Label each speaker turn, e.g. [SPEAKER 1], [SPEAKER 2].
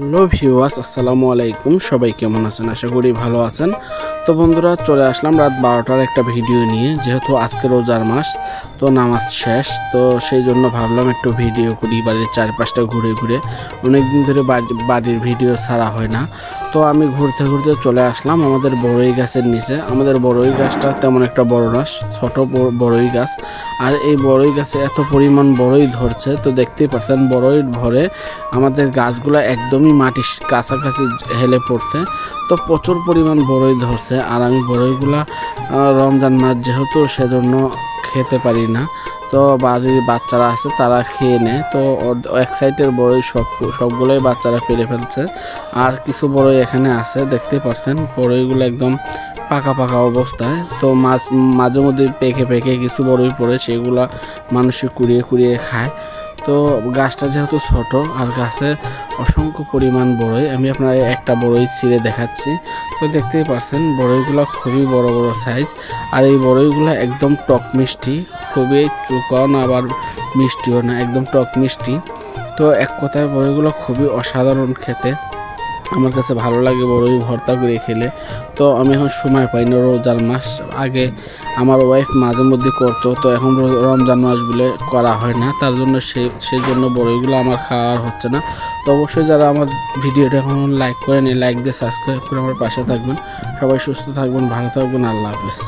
[SPEAKER 1] Hello viewers, আসসালামু আলাইকুম। সবাই কেমন আছেন? আশা করি ভালো আছেন। তো বন্ধুরা, চলে আসলাম রাত 12টার একটা ভিডিও নিয়ে। যেহেতু আজকে রোজার মাস, তো নামাজ শেষ, তো সেই জন্য ভাবলাম একটু ভিডিও করি বাড়ির চারপাশটা ঘুরে ঘুরে। অনেকদিন ধরে বাড়ির ভিডিও ছাড়া হয় না। তো আমি ঘুরতে ঘুরতে চলে আসলাম আমাদের বড়ই গাছের নিচে। আমাদের বড়ই গাছটা তেমন একটা বড় না, ছোট বড়ই গাছ। আর এই বড়ই গাছে এত পরিমাণ বড়ই ধরছে, তো দেখতেই পাচ্ছেন বড়ই ভরে আমাদের গাছগুলো একদমই মাটির কাছাকাছি হেলে পড়ছে। তো প্রচুর পরিমাণ বড়ই ধরছে। আর আমি বড়ইগুলা রমজান মাস যেহেতু, সেজন্য খেতে পারি না। তো বাড়ির বাচ্চারা আছে, তারা খেয়ে নেয়। তো এক সাইডের বড়ই সবগুলোই বাচ্চারা পেরে ফেলছে। আর কিছু বড়ই এখানে আছে, দেখতে পাচ্ছেন বড়ইগুলো একদম পাকা পাকা অবস্থায়। তো মাঝে মধ্যে পেকে পেকে কিছু বড়ই পড়ে, সেগুলা মানুষে কুড়িয়ে কুড়িয়ে খায়। তো গাছটা যেহেতু ছোট, আর গাছে অসংখ্য পরিমাণ বড়ই, আমি আপনার একটা বড়ই ছিঁড়ে দেখাচ্ছি। তো দেখতেই পাচ্ছেন বড়ইগুলো খুবই বড় বড় সাইজ। আর এই বড়ইগুলো একদম টক মিষ্টি, খুবই চুকাও না আবার মিষ্টিও না, একদম টক মিষ্টি। তো এক কথায় বড়ইগুলো খুবই অসাধারণ খেতে। আমার কাছে ভালো লাগে বড়ই ভর্তা করে খেলে। তো আমি এখন সময় পাই না, রোজার মাস। আগে আমার ওয়াইফ মাঝে মধ্যে করতো, তো এখন রমজান মাস বলে করা হয় না, তার জন্য সেই জন্য বড়ইগুলো আমার খাওয়ার হচ্ছে না। তো অবশ্যই যারা আমার ভিডিওটা এখন লাইক করেন, লাইক দিয়ে সাবস্ক্রাইব করে আমার পাশে থাকবেন। সবাই সুস্থ থাকবেন, ভালো থাকবেন। আল্লাহ হাফেজ।